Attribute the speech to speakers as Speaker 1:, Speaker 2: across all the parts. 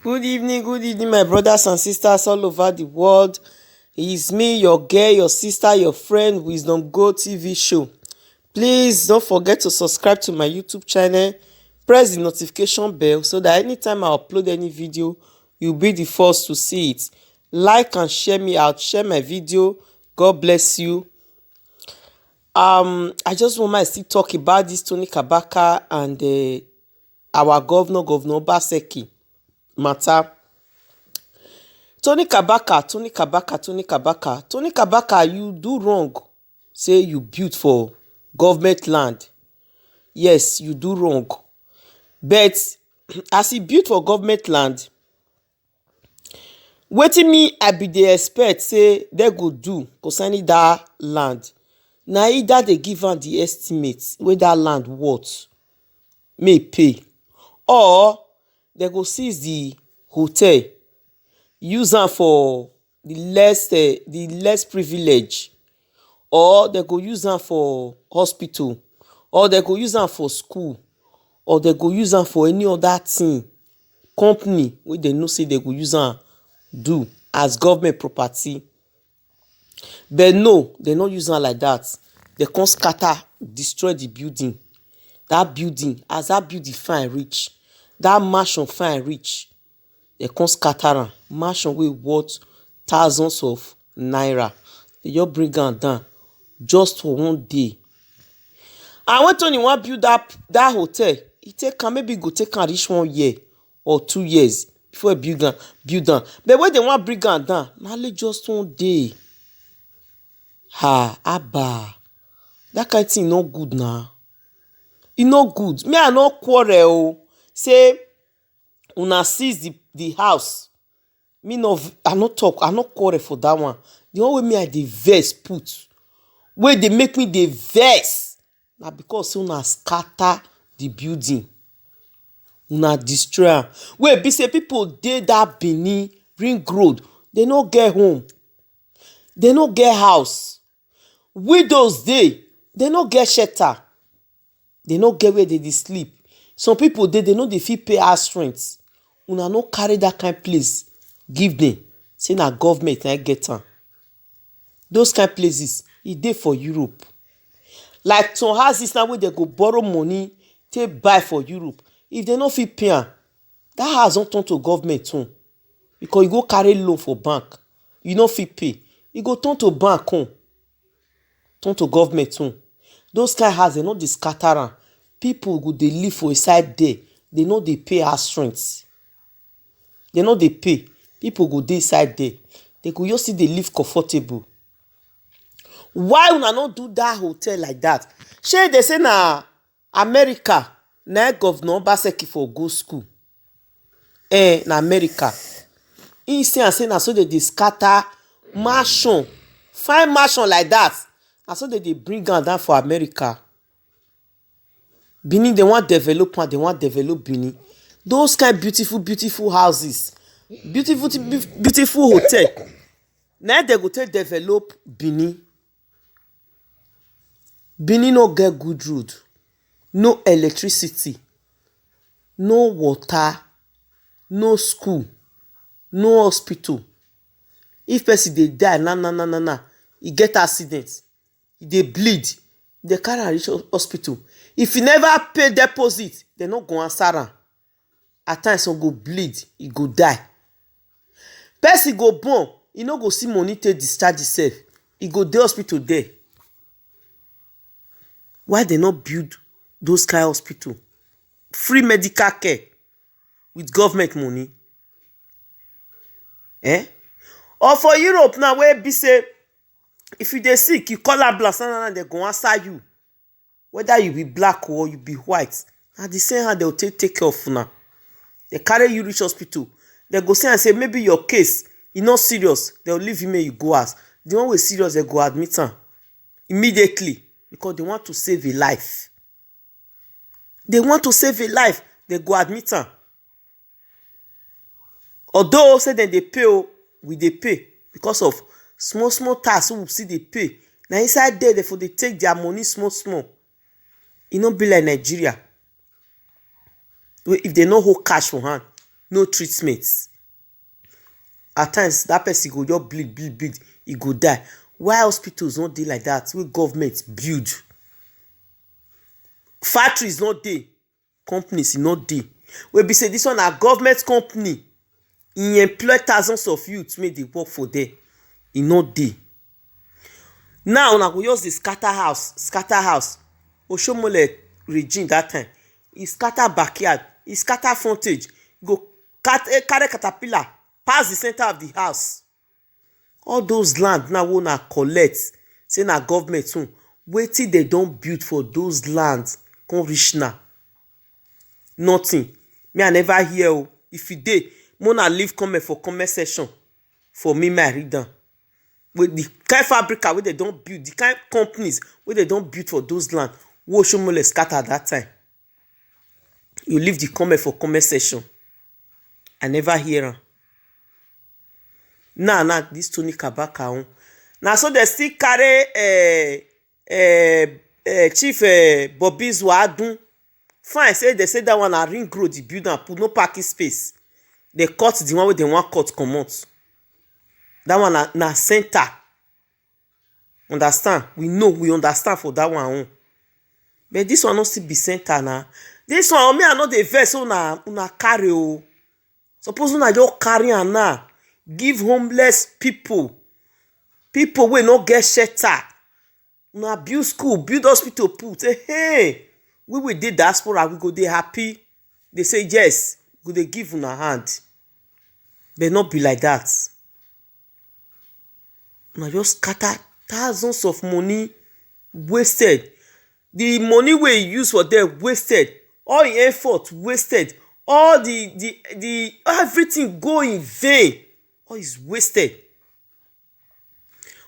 Speaker 1: Good evening, my brothers and sisters all over the world. It's me, your girl, your sister, your friend, Wisdom Go TV show. Please don't forget to subscribe to my YouTube channel. Press the notification bell so that anytime I upload any video, you'll be the first to see it. Like and share me out. Share my video. God bless you. I just want to still talk about this Tony Kabaka and our governor Obaseki matter. Tony Kabaka, you do wrong. Say you built for government land. Yes, you do wrong. But as he built for government land, wetin me I be dey expect say they go do concerning that land. Na either they give am the estimate wey that land worth, may pay, or they go seize the hotel, use am for the less privilege, or they go use am for hospital, or they go use am for school, or they go use am for any other thing, company wey they know say they go use am do as government property. But no, they no use am like that. They come scatter, destroy the building. That building, as that building fine reach, that mansion fine reach, they come scatter am. Mansion wey worth thousands of naira, they just bring am down just for one day. And when Tony wan build that hotel, e take am, maybe go take am reach 1 year or 2 years before e build am. But when they wan bring am down, na only just 1 day. Abba, that kind thing no good na. E no good. Me I no quarrel o. Say una seize the house. I no talk, I no quarrel for that one. The one wey me I dey vex put, wey dey make me dey vex, na because say una scatter the building, una destroy am. Wey be say people dey that Benin Ring Road, they no get home, they no get house. Widows dey, they no get shelter, they no get where they dey sleep. Some people dey, they no dey fit pay house rent. Una no carry that kind place give them, say na government na get am. Those kind places e dey for Europe. Like some houses now wey they go borrow money take buy for Europe, if they no fit pay am, that house don turn to government own. Because you go carry loan for bank, you no fit pay, e go turn to bank own, turn to government own. Those kind house they no dey scatter am. People go dey live for inside there, they no dey pay house rent, they no dey pay. People go dey inside there, they go just still dey live comfortable. Why una no do that hotel like that? Shey they say na America na governor Obaseki for go school. Na America. He say and say na so they dey scatter mansion, fine mansion like that. Na so they dey bring am down for America. Benin, they wan develop am, they wan develop Benin. Those kind beautiful houses, beautiful hotel, na they go take develop Benin. Benin no get good road, no electricity, no water, no school, no hospital. If person dey die na, e get accident, e dey bleed, they carry am reach hospital. If you never pay deposit, they no go answer am. At times some go bleed, e go die. Person go born, e no go see money take discharge himself, e go dey hospital there. Why they no build those kind hospital, free medical care with government money? Or for Europe now, where be say if you dey sick, you call ambulance, they go answer you, whether you be black or you be white. Na the same how they will take care of una. They carry you reach hospital, they go say and say maybe your case e no serious, they will leave you, make you go house. The one wey serious, they go admit am immediately, because they want to save a life. They want to save a life, they go admit am. Although say dem dey pay, we dey pay because of small tax wey we still dey pay. Na inside there, for dey take their money small. E no be like Nigeria, if they no hold cash for hand, no treatment. At times that person go just bleed, e go die. Why hospitals no dey like that wey government build? Factories no dey, companies e no dey. Wey be say this one na government company, e employ thousands of youths make dey work for there, e no dey. Now una go just dey scatter house. Oshomole regime that time, e scatter backyard, e scatter frontage, go carry caterpillar pass the center of the house. All those land now wey una collect say na government own, wetin dem don build for those lands come reach now? Nothing. Me I never hear o. If e dey, make una leave comment for comment section for me I read am. With the kind fabrica wey dem don build, the kind companies wey dem don build for those land wey Oshomole scatter that time, you leave the comment for comment section. I never hear am. Now this Tony Kabaka own, na so dem still carry Chief Bobrisky Adun. Fine, say they say that one na ring road the build am put, no parking space. They cut the one wey dem wan cut comot. That one na center. Understand? We understand for that one own. But this one no still be center na. This one me I no dey vex una carry o. Suppose una just carry am now, give homeless people wey no get shelter. Una build school, build hospital put. Hey, we dey diaspora, we go dey happy. They say yes, we go dey give una hand. But not be like that. Una just scatter thousands of money wasted. The money wey you use for them wasted. All your effort wasted. All the everything go in vain. All is wasted.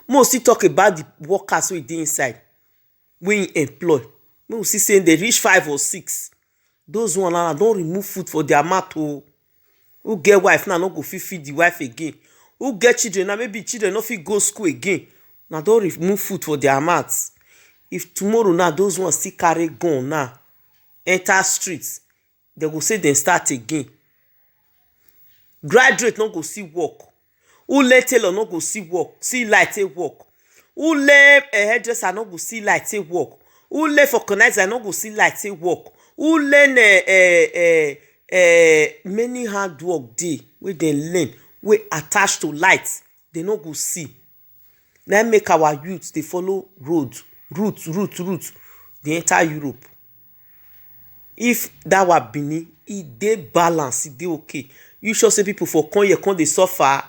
Speaker 1: Most still talk about the workers wey dey inside, wey he employ. Make we see say they reach 5 or 6. Those one now don remove food for their mouth o. Who get wife now no go fit feed the wife again. Who get children now, maybe children no fit go school again. Now don remove food for their mouths. If tomorrow now those ones still carry gun now, enter streets, they go say dem start again. Graduate no go see work. Who learn tailor no go see work, see light take work. Who learn a hairdresser no go see light take work. Who learn vulcanizer no go see light take work. Who learn many hard work dey wey dem learn wey attach to light, they no go see. Na make our youth dey follow route, dey enter Europe. If that were Benin, e dey balance, e dey okay. You sure say people for come here come dey suffer?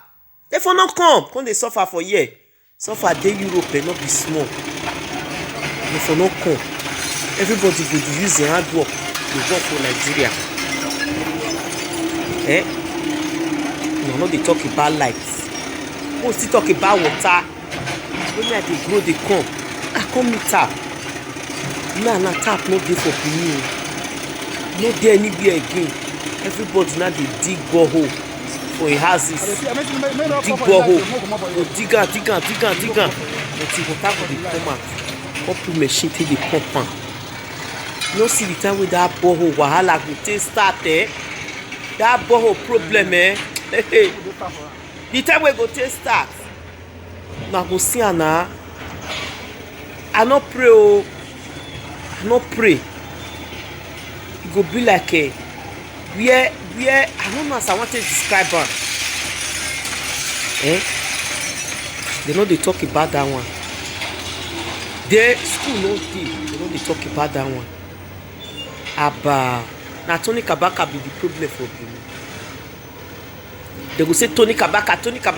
Speaker 1: They for not come dey suffer for here. Suffer dey Europe, no be small. They for not come. Everybody go dey use their hard work dey work for Nigeria. We no dey talk about lights. We still talk about water. When I dey grow dey come, I come meet tap. Now tap no dey for Benin. No dey anywhere again. Everybody now dey dig borehole for im houses. Dig borehole. Go dig am. Until water go dey come out. Come put machine take dey pump am. You no see the time wey that borehole wahala go take start, that borehole problem, the time wey go take start, una go see am na. I no pray o. I no pray. E go be like where I don't know as I want to describe am. They no dey talk about that one. The school no dey. They no dey talk about that one. Aba, na Tony Kabaka be the problem for Benin. They go say Tony Kabaka do this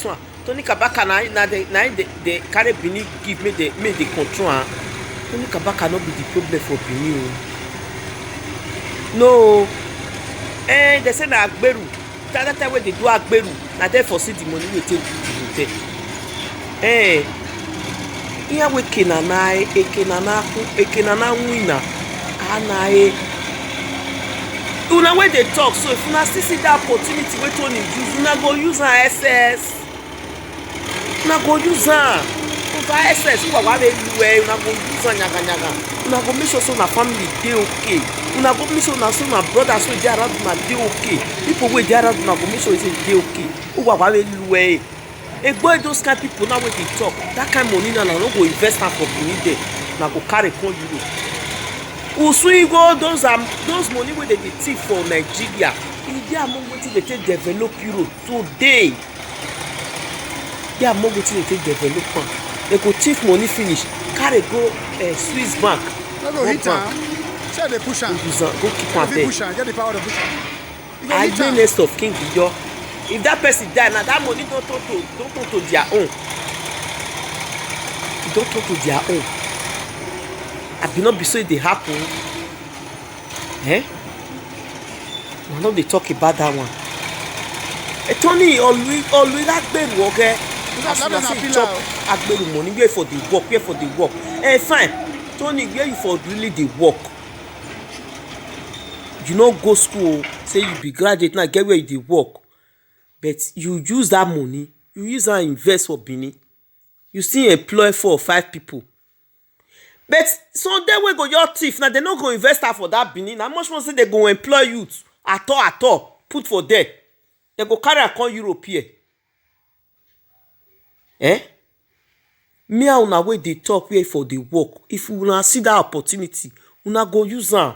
Speaker 1: one. Tony Kabaka na they carry Benin give make they control am. Tony Kabaka no be the problem for Benin o. No. They say na Agberu. That time when they do Agberu, na there for see the money wey take build the hotel. Here we Ekenana winner. Una when they talk, so if una still see that opportunity wey Tony use, una go use am SS. Una go use am. use SS who are everywhere. Una go use nyaga nyaga. Una go make sure so na family dey okay. Una go make sure na so na brothers wey dey around una dey okay. People wey dey around una go make sure say dey okay. Who are everywhere. Boy, those kind of people now wey dey talk, that kind of money now no go invest am for Benin there. Na go carry come Europe. Usuigo, those money wey dey thief for Nigeria, e dey among wetin dey take develop Europe today. They are more wetin dey take develop am. They go thief money finish, carry go Swiss bank.
Speaker 2: No go hit am. Say dey push am.
Speaker 1: Go keep am there.
Speaker 2: Push am, get the power to push am.
Speaker 1: I dey next of King Ijo. If that person die, now that money don't turn to their own. It don't turn to their own. I be not be so they happen. We no dey talk about that one. Tony always agberu okay. As you say chop agberu money where for the work, fine. Tony, where you for really the work? You no go school, say you be graduate now, get where you dey work. But you use that money, you use and invest for Benin. You still employ 4 or 5 people. But Sunday we go your thief now, they no go invest that for that Benin. How much more say they go employ youth at all, put for there. They go carry and come Europe here. Me and una wey dey talk where for the work. If una see that opportunity, una go use am.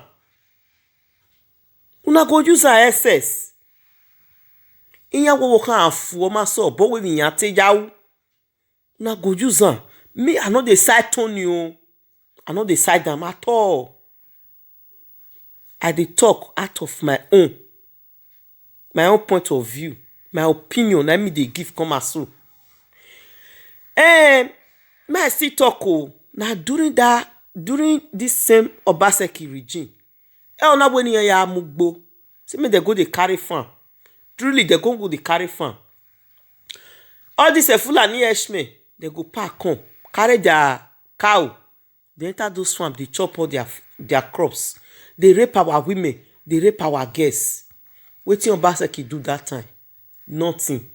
Speaker 1: Una go use am SS. Inya wo kan afu ma so bo we yan te yawo. Una go use am. Me I no dey side Tony o. I no dey side am at all. I dey talk out of my own point of view, my opinion. Na me dey give come as so. Me I still talk o. Na during this same Obaseki regime. Ona when ya mugbo. See me they go dey carry farm. Truly they go dey carry farm. All this Fulani Eshmen, they go pack come, carry their cow. They enter those farms, they chop all their crops. They rape our women, they rape our girls. Wetin Obaseki do that time? Nothing.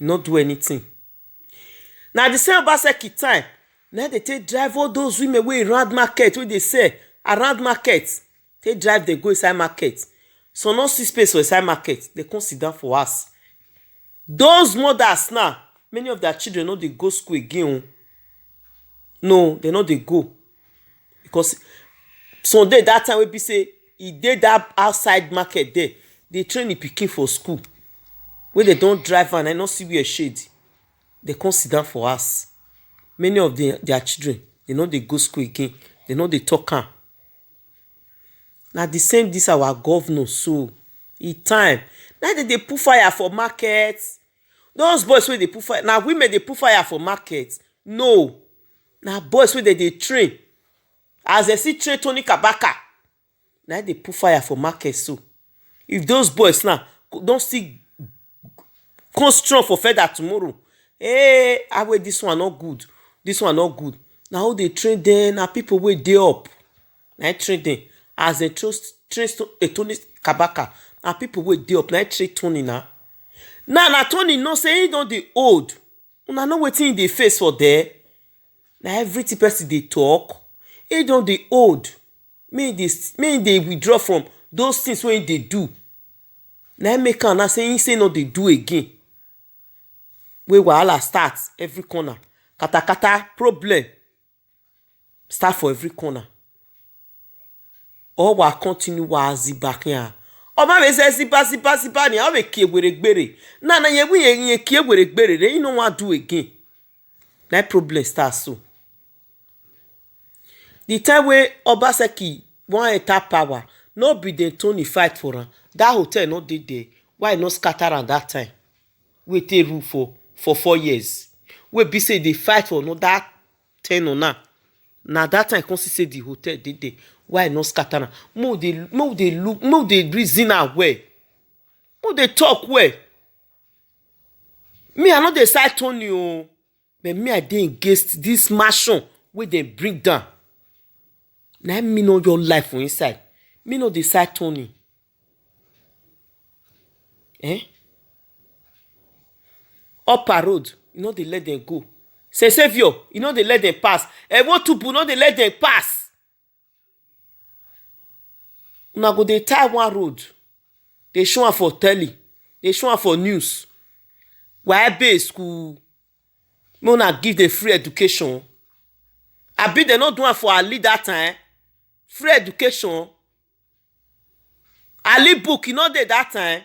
Speaker 1: Not do anything. Now the same Obaseki time, now they take drive all those women wey around market, wey they say around market. They drive, they go inside market. So no see space for inside market. They come sit down for us. Those mothers now, many of their children no dey go school again. No, they no dey go. Because Sunday that time we be say e dey that outside market there. They train the pikin for school. When they don't drive and I no see where shade. They come sit down for us. Many of their children, they no dey go school again. They no dey talk am. Now the same this our governor so e time. Now they put fire for market. Those boys wey they put fire. Now women they put fire for market. No. Now boys wey they train. As they see train Tony Kabaka. Now they put fire for market so. If those boys now don't still come strong for further tomorrow. I wait this one not good. This one not good. Now how they train them? Now people wey dey up. Now train them. As they train Tony Kabaka, and people wey dey up, na train Tony now. Now Tony no say he don dey old. Una know wetin he dey face for there. Na everything person dey talk. He don dey old. Make he dey withdraw from those things wey he dey do. Na make am now say he say no dey do again. Wey wahala start every corner. Katakata problem start for every corner. Or wa continue wa zibakia. O ma be say sipa ni a be ki egberegbere. Na ye wi ye ki egberegbere, you no wan do again. Na problem start so. The time wey Obaseki wan enter power, no be dem Tony fight for am. That hotel no dey there. Why no scatter am that time? We take rule for 4 years. We be say dey fight for another 10 or now. Na that time come see say the hotel dey there. Why no scatter am? Mo dey reason am well. Mo dey talk well. Me I no dey side Tony o. But me I dey against this mansion wey dem bring down. Na me know your life for inside. Me no dey side Tony. Upper road, you no dey let them go. Saint Saviour, you know they let them pass. Ewotubu, no dey let them pass. Una go dey tie one road. They show am for telly. They show am for news. Waebe school. Make una give them free education. Abi they no do am for Ali that time. Free education. Ali book, e no dey that time.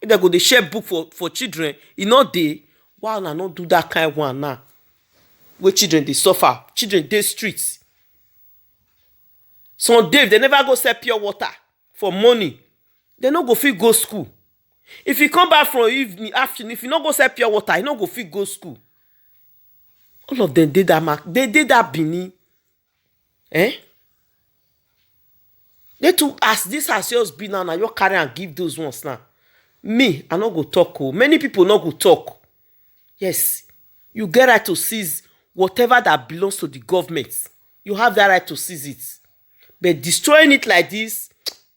Speaker 1: They go dey share book for children. E no dey. Why una no do that kind one now? Where children dey suffer. Children dey streets. Some days they never go sell pure water for money. They no go fit go school. If you come back from evening, afternoon, if you no go sell pure water, you no go fit go school. All of them did that mark. They did that Benin. Eh? They too, as this has just been now, you carry and give those ones now. Me, I no go talk. Oh. Many people no go talk. Yes, you get right to seize whatever that belongs to the government. You have that right to seize it. But destroying it like this,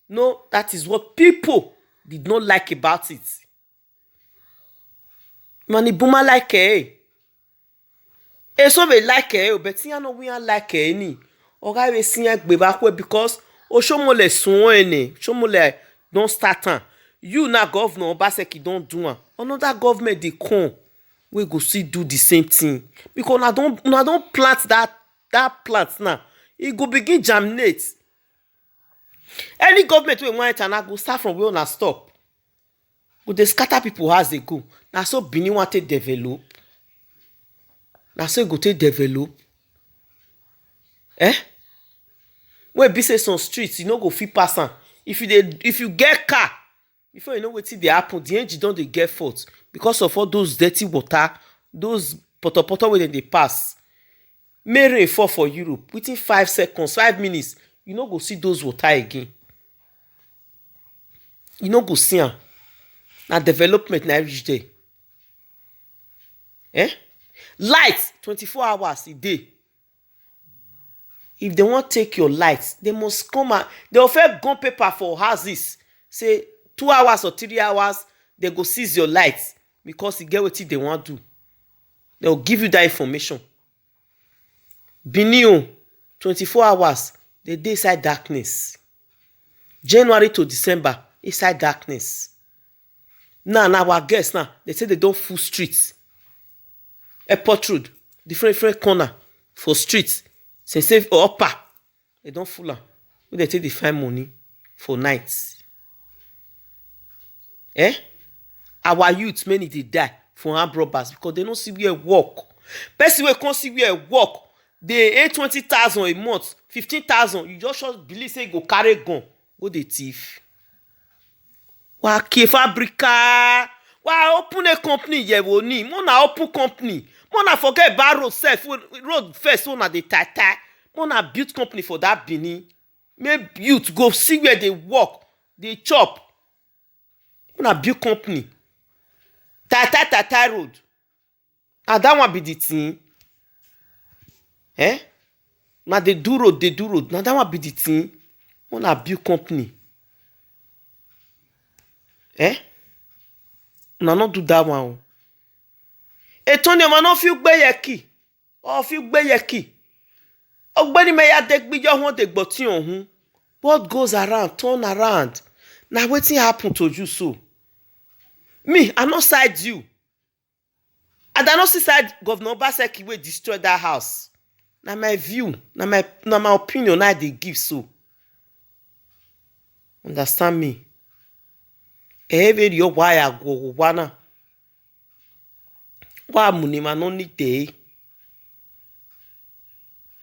Speaker 1: no, that is what people did not like about it. Mani Buma like eh. So we like eh, but you know we like eh ni. Oga we see because Oshomole suone, Shomole don't start am. You na governor Obaseki don't do am. Another government dey come, we go see do the same thing. Because una don't plant that plant now. E go begin germinate. Any government wey want enter na go start from where una stop. Go dey scatter people as they go. Na so Benin want to develop. Na so e go take develop. Eh? When be say some streets, you no go fit pass am. If you get car, before you know wetin dey happen, the engine don dey get fault because of all those dirty water, those potopoto wey dem dey pass. May rain fall for Europe within 5 seconds, 5 minutes, you no go see those water again. You no go see am. Na development na reach there. Eh? Light 24 hours a day. If they wan take your light, they must come and they go first gun paper for houses. Say 2 hours or 3 hours, they go seize your light because e get wetin they wan do. They will give you that information. Benin 24 hours, they dey inside darkness. January to December, inside darkness. Now our guests now, they say they don't full streets. Airport road, different corner for streets. Say upper, they don't full am. When they take the find money for nights. Eh? Our youth, many they die for armed robbers because they don't see where work. Person wey come see where work, they earn 20,000 a month, 15,000. You just believe say you go carry gun, go the thief. Wa ke fabrica. Wa open a company yewo ni. Mona open company. Mona forget about road self. Road first one dey tie. Mona build company for that Benin. Make youth go see where they work, they chop. Mona build company. Tie road. And that one be the thing. Eh? Now they do road. Now that one be the thing. Mona build company. Eh? Una no do that one. Etoni o ma no fi gbe yeki. O fi gbe yeki. Ogbeni me ya de gbijo won de gboti ohun. What goes around, turn around. Now wetin happen to you so? Me, I no side you. And I no see side Governor Obaseki wey destroy that house. Na my view, na my opinion I dey give so. Understand me? Every your wire go wana. Wa munima no need day.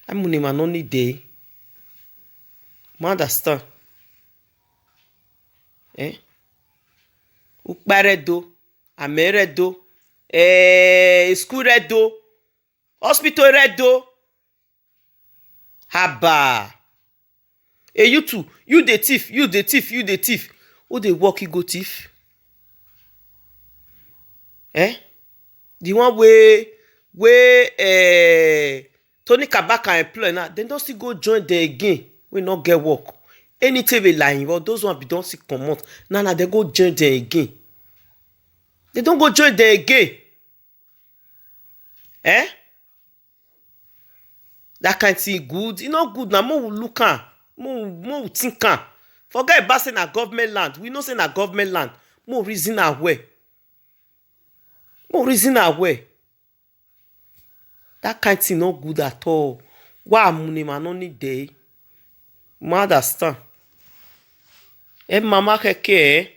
Speaker 1: I munima no need day. You understand? Eh? Ukbaredo, ameredo, school redo, hospital redo. Haba. You too, you the thief. Who dey work you go thief? Eh? The one wey Tony Kabaka employ now, dem don still go join them again. We not get work. Anything we lying, but those one be don still comot. Now they go join them again. They don't go join them again. Eh? That kind thing good. E no good na more we look am. More we think am. Forget about say na government land. We know say na government land. More reason am well. More reason am well. That kind thing no good at all. Why money man no need dey? You understand? Mama keke.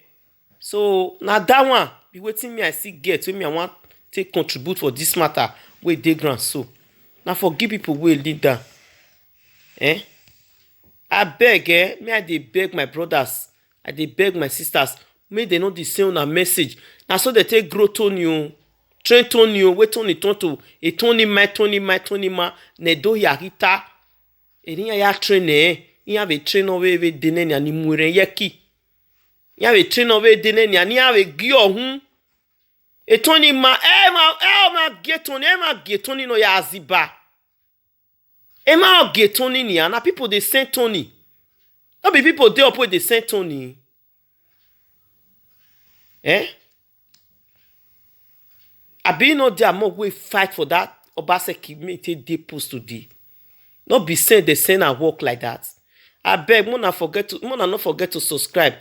Speaker 1: So na that one be wetin me I still get wey me I want take contribute for this matter wey dey ground so. Na for give people wey lead down. Abeg me I dey beg my brothers, I dey beg my sisters, make dem no dey send una message. Na so dey take grow Tony o. Train Tony o, wey Tony turn to a Tony ma nedo yarita. Eri ya train Iyan ave train over dene ni ani muren yeki. Iyan ave train over dene ni ani ave gi ohun. E Tony ma get Tony no ya aziba. Get Tony ni na people dey send Tony. No be people dey up wey dey send Tony. Abi no dey among wey fight for that Obaseki make take dey post today. No be send dey send and work like that. Abeg, mona no forget to subscribe.